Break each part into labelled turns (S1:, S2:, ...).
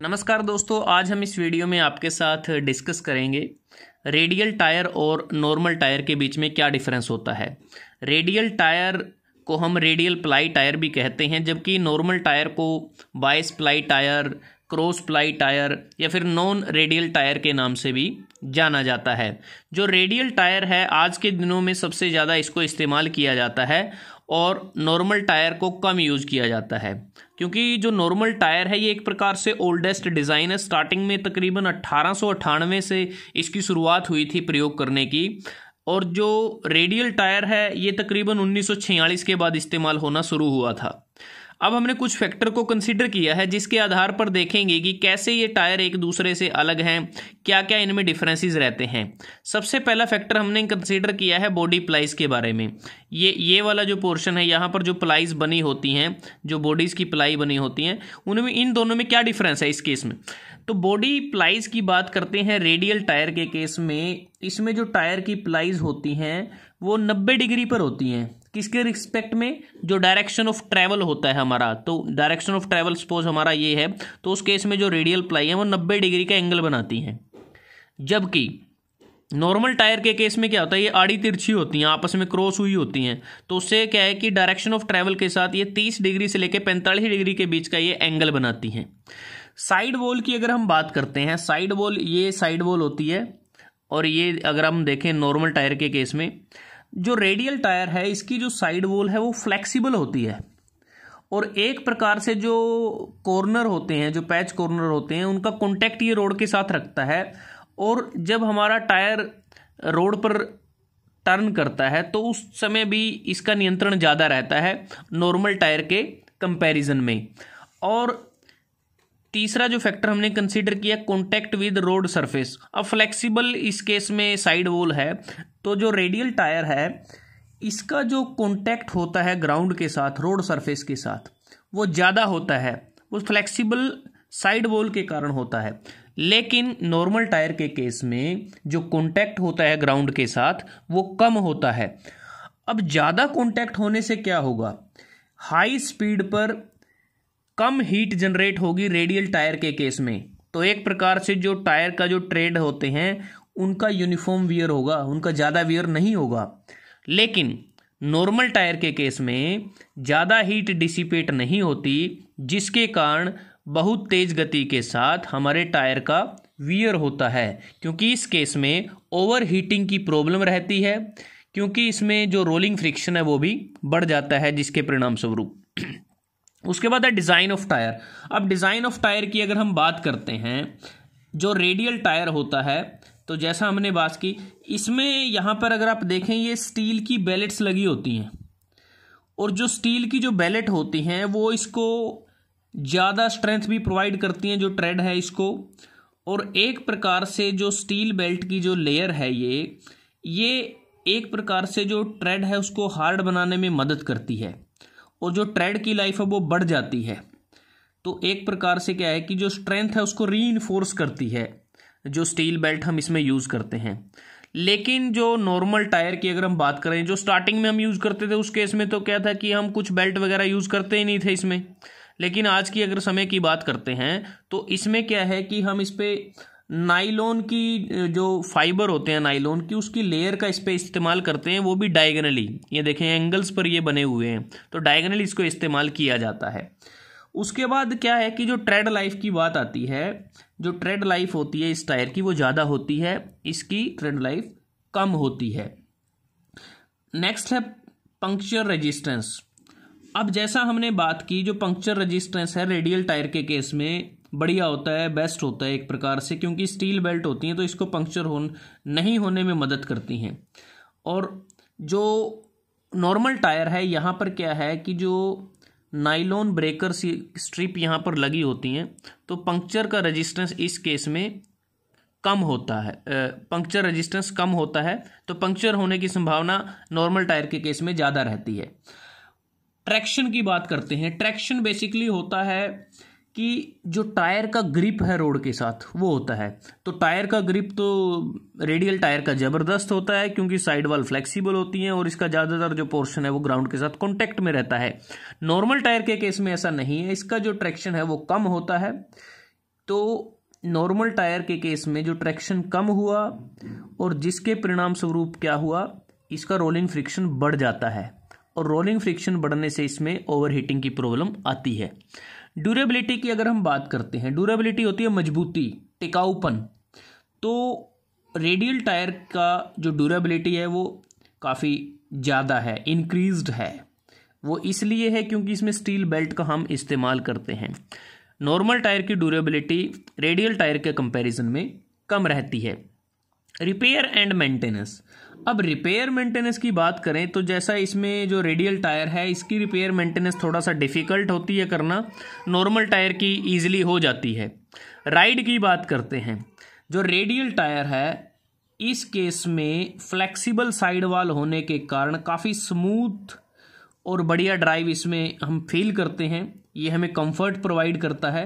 S1: नमस्कार दोस्तों, आज हम इस वीडियो में आपके साथ डिस्कस करेंगे रेडियल टायर और नॉर्मल टायर के बीच में क्या डिफरेंस होता है। रेडियल टायर को हम रेडियल प्लाई टायर भी कहते हैं, जबकि नॉर्मल टायर को बाइस ply tyre, cross ply tyre या फिर नॉन रेडियल टायर के नाम से भी जाना जाता है। जो रेडियल टायर है आज के दिनों में सबसे ज़्यादा इसको इस्तेमाल किया जाता है और नॉर्मल टायर को कम यूज़ किया जाता है, क्योंकि जो नॉर्मल टायर है ये एक प्रकार से ओल्डेस्ट डिज़ाइन है। स्टार्टिंग में तकरीबन 1898 से इसकी शुरुआत हुई थी प्रयोग करने की, और जो रेडियल टायर है ये तकरीबन 1946 के बाद इस्तेमाल होना शुरू हुआ था। अब हमने कुछ फैक्टर को कंसीडर किया है जिसके आधार पर देखेंगे कि कैसे ये टायर एक दूसरे से अलग हैं, क्या क्या इनमें डिफरेंसेस रहते हैं। सबसे पहला फैक्टर हमने कंसीडर किया है बॉडी प्लाइज के बारे में। ये वाला जो पोर्शन है, यहाँ पर जो प्लाइज बनी होती हैं, जो बॉडीज़ की प्लाई बनी होती हैं, उनमें इन दोनों में क्या डिफरेंस है इस केस में। तो बॉडी प्लाइज की बात करते हैं रेडियल टायर के केस में। इसमें जो टायर की प्लाइज होती हैं वो 90 डिग्री पर होती हैं। किसके रिस्पेक्ट में? जो डायरेक्शन ऑफ ट्रैवल होता है हमारा, तो डायरेक्शन ऑफ ट्रैवल सपोज हमारा ये है, तो उस केस में जो रेडियल प्लाई है वो 90 डिग्री का एंगल बनाती हैं। जबकि नॉर्मल टायर के केस में क्या होता है, ये आड़ी तिरछी होती हैं, आपस में क्रॉस हुई होती हैं, तो उससे क्या है कि डायरेक्शन ऑफ ट्रैवल के साथ ये 30 डिग्री से लेकर 45 डिग्री के बीच का ये एंगल बनाती हैं। साइड वॉल की अगर हम बात करते हैं, साइड वॉल, ये साइड वॉल होती है, और ये अगर हम देखें नॉर्मल टायर के केस में, जो रेडियल टायर है इसकी जो साइड वॉल है वो फ्लेक्सिबल होती है, और एक प्रकार से जो कॉर्नर होते हैं, जो पैच कॉर्नर होते हैं, उनका कॉन्टैक्ट ये रोड के साथ रखता है, और जब हमारा टायर रोड पर टर्न करता है तो उस समय भी इसका नियंत्रण ज़्यादा रहता है नॉर्मल टायर के कंपैरिजन में। और तीसरा जो फैक्टर हमने कंसीडर किया, कॉन्टैक्ट विद रोड सरफेस। अब फ्लेक्सिबल इस केस में साइड वॉल है, तो जो रेडियल टायर है इसका जो कॉन्टैक्ट होता है ग्राउंड के साथ, रोड सरफेस के साथ, वो ज़्यादा होता है, वो फ्लेक्सिबल साइड वॉल के कारण होता है। लेकिन नॉर्मल टायर के केस में जो कॉन्टैक्ट होता है ग्राउंड के साथ वो कम होता है। अब ज़्यादा कॉन्टैक्ट होने से क्या होगा, हाई स्पीड पर कम हीट जनरेट होगी रेडियल टायर के केस में। तो एक प्रकार से जो टायर का जो ट्रेड होते हैं उनका यूनिफॉर्म वियर होगा, उनका ज़्यादा वियर नहीं होगा। लेकिन नॉर्मल टायर के केस में ज़्यादा हीट डिसिपेट नहीं होती, जिसके कारण बहुत तेज़ गति के साथ हमारे टायर का वियर होता है, क्योंकि इस केस में ओवर हीटिंग की प्रॉब्लम रहती है, क्योंकि इसमें जो रोलिंग फ्रिक्शन है वो भी बढ़ जाता है, जिसके परिणाम स्वरूप। उसके बाद है डिज़ाइन ऑफ टायर। अब डिज़ाइन ऑफ टायर की अगर हम बात करते हैं, जो रेडियल टायर होता है, तो जैसा हमने बात की, इसमें यहाँ पर अगर आप देखें ये स्टील की बेलेट्स लगी होती हैं, और जो स्टील की जो बेलेट होती हैं वो इसको ज़्यादा स्ट्रेंथ भी प्रोवाइड करती हैं, जो ट्रेड है इसको। और एक प्रकार से जो स्टील बेल्ट की जो लेयर है ये एक प्रकार से जो ट्रेड है उसको हार्ड बनाने में मदद करती है, और जो ट्रेड की लाइफ है वो बढ़ जाती है। तो एक प्रकार से क्या है कि जो स्ट्रेंथ है उसको रीइंफोर्स करती है जो स्टील बेल्ट हम इसमें यूज़ करते हैं। लेकिन जो नॉर्मल टायर की अगर हम बात करें, जो स्टार्टिंग में हम यूज़ करते थे उस केस में तो क्या था कि हम कुछ बेल्ट वगैरह यूज़ करते ही नहीं थे इसमें। लेकिन आज की अगर समय की बात करते हैं तो इसमें क्या है कि हम इस पर नाइलॉन की जो फाइबर होते हैं नाइलॉन की, उसकी लेयर का इस पर इस्तेमाल करते हैं, वो भी डायगनली। ये देखें एंगल्स पर ये बने हुए हैं, तो डायगनली इसको इस्तेमाल किया जाता है। उसके बाद क्या है कि जो ट्रेड लाइफ की बात आती है, जो ट्रेड लाइफ होती है इस टायर की वो ज़्यादा होती है, इसकी ट्रेड लाइफ कम होती है। नेक्स्ट है पंक्चर रेजिस्टेंस। अब जैसा हमने बात की, जो पंक्चर रेजिस्टेंस है रेडियल टायर के केस में बढ़िया होता है, बेस्ट होता है एक प्रकार से, क्योंकि स्टील बेल्ट होती हैं तो इसको पंक्चर नहीं होने में मदद करती हैं। और जो नॉर्मल टायर है यहाँ पर क्या है कि जो नाइलॉन ब्रेकर स्ट्रिप यहाँ पर लगी होती हैं, तो पंक्चर का रेजिस्टेंस इस केस में कम होता है, पंक्चर रेजिस्टेंस कम होता है, तो पंक्चर होने की संभावना नॉर्मल टायर के केस में ज़्यादा रहती है। ट्रैक्शन की बात करते हैं। ट्रैक्शन बेसिकली होता है कि जो टायर का ग्रिप है रोड के साथ वो होता है। तो टायर का ग्रिप तो रेडियल टायर का ज़बरदस्त होता है, क्योंकि साइड वाल फ्लेक्सिबल होती हैं और इसका ज़्यादातर जो पोर्शन है वो ग्राउंड के साथ कॉन्टैक्ट में रहता है। नॉर्मल टायर के केस में ऐसा नहीं है, इसका जो ट्रैक्शन है वो कम होता है। तो नॉर्मल टायर के केस में जो ट्रैक्शन कम हुआ और जिसके परिणाम स्वरूप क्या हुआ, इसका रोलिंग फ्रिक्शन बढ़ जाता है और रोलिंग फ्रिक्शन बढ़ने से इसमें ओवरहीटिंग की प्रॉब्लम आती है। ड्यूरेबिलिटी की अगर हम बात करते हैं, ड्यूरेबिलिटी होती है मजबूती, टिकाऊपन। तो रेडियल टायर का जो ड्यूरेबिलिटी है वो काफ़ी ज़्यादा है, इंक्रीज्ड है। वो इसलिए है क्योंकि इसमें स्टील बेल्ट का हम इस्तेमाल करते हैं। नॉर्मल टायर की ड्यूरेबिलिटी रेडियल टायर के कंपैरिजन में कम रहती है। रिपेयर एंड मेंटेनेंस, अब रिपेयर मेंटेनेंस की बात करें तो जैसा इसमें जो रेडियल टायर है इसकी रिपेयर मेंटेनेंस थोड़ा सा डिफ़िकल्ट होती है करना, नॉर्मल टायर की ईजिली हो जाती है। राइड की बात करते हैं, जो रेडियल टायर है इस केस में फ्लेक्सिबल साइड वाल होने के कारण काफ़ी स्मूथ और बढ़िया ड्राइव इसमें हम फील करते हैं। ये हमें कंफर्ट प्रोवाइड करता है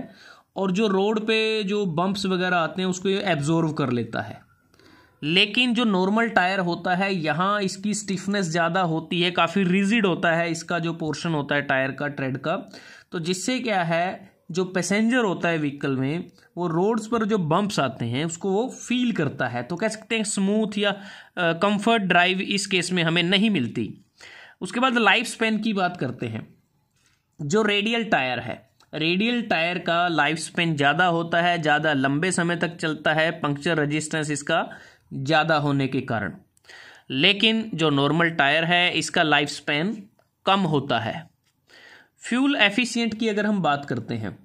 S1: और जो रोड पे जो बम्प्स वगैरह आते हैं उसको ये एब्जॉर्व कर लेता है। लेकिन जो नॉर्मल टायर होता है यहाँ इसकी स्टिफनेस ज़्यादा होती है, काफ़ी रिजिड होता है इसका जो पोर्शन होता है टायर का, ट्रेड का। तो जिससे क्या है, जो पैसेंजर होता है व्हीकल में वो रोड्स पर जो बम्प्स आते हैं उसको वो फील करता है। तो कह सकते हैं स्मूथ या कंफर्ट ड्राइव इस केस में हमें नहीं मिलती। उसके बाद लाइफ स्पैन की बात करते हैं। जो रेडियल टायर है, रेडियल टायर का लाइफ स्पैन ज़्यादा होता है, ज़्यादा लंबे समय तक चलता है, पंक्चर रेजिस्टेंस इसका ज़्यादा होने के कारण। लेकिन जो नॉर्मल टायर है इसका लाइफ स्पैन कम होता है। फ्यूल एफिशिएंट की अगर हम बात करते हैं,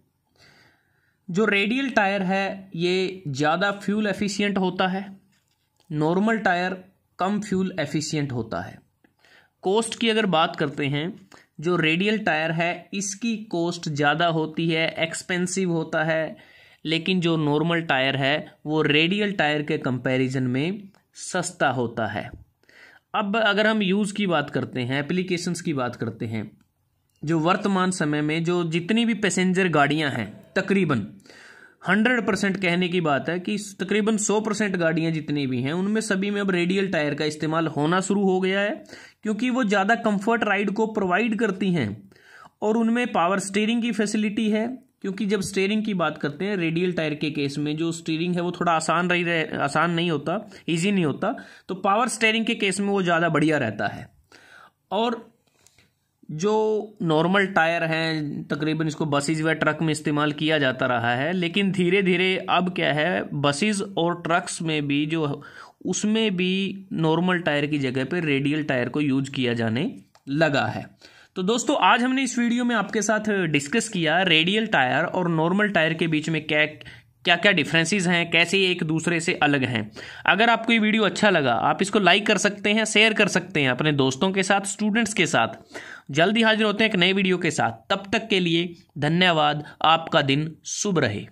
S1: जो रेडियल टायर है ये ज़्यादा फ्यूल एफिशिएंट होता है, नॉर्मल टायर कम फ्यूल एफिशिएंट होता है। कॉस्ट की अगर बात करते हैं, जो रेडियल टायर है इसकी कॉस्ट ज़्यादा होती है, एक्सपेंसिव होता है। लेकिन जो नॉर्मल टायर है वो रेडियल टायर के कंपैरिजन में सस्ता होता है। अब अगर हम यूज़ की बात करते हैं, एप्लीकेशंस की बात करते हैं, जो वर्तमान समय में जो जितनी भी पैसेंजर गाड़ियां हैं, तकरीबन 100% कहने की बात है कि तकरीबन 100% गाड़ियां जितनी भी हैं उनमें सभी में अब रेडियल टायर का इस्तेमाल होना शुरू हो गया है, क्योंकि वो ज़्यादा कंफर्ट राइड को प्रोवाइड करती हैं और उनमें पावर स्टीयरिंग की फैसिलिटी है। क्योंकि जब स्टीयरिंग की बात करते हैं रेडियल टायर के केस में जो स्टीयरिंग है वो थोड़ा आसान नहीं होता, ईजी नहीं होता, तो पावर स्टीयरिंग के केस में वो ज़्यादा बढ़िया रहता है। और जो नॉर्मल टायर हैं तकरीबन इसको बसेज व ट्रक में इस्तेमाल किया जाता रहा है, लेकिन धीरे धीरे अब क्या है, बसेज और ट्रक्स में भी जो उसमें भी नॉर्मल टायर की जगह पे रेडियल टायर को यूज किया जाने लगा है। तो दोस्तों आज हमने इस वीडियो में आपके साथ डिस्कस किया रेडियल टायर और नॉर्मल टायर के बीच में क्या क्या डिफरेंसेस हैं, कैसे ये एक दूसरे से अलग हैं। अगर आपको ये वीडियो अच्छा लगा आप इसको लाइक कर सकते हैं, शेयर कर सकते हैं अपने दोस्तों के साथ, स्टूडेंट्स के साथ। जल्दी हाजिर होते हैं एक नए वीडियो के साथ, तब तक के लिए धन्यवाद। आपका दिन शुभ रहे।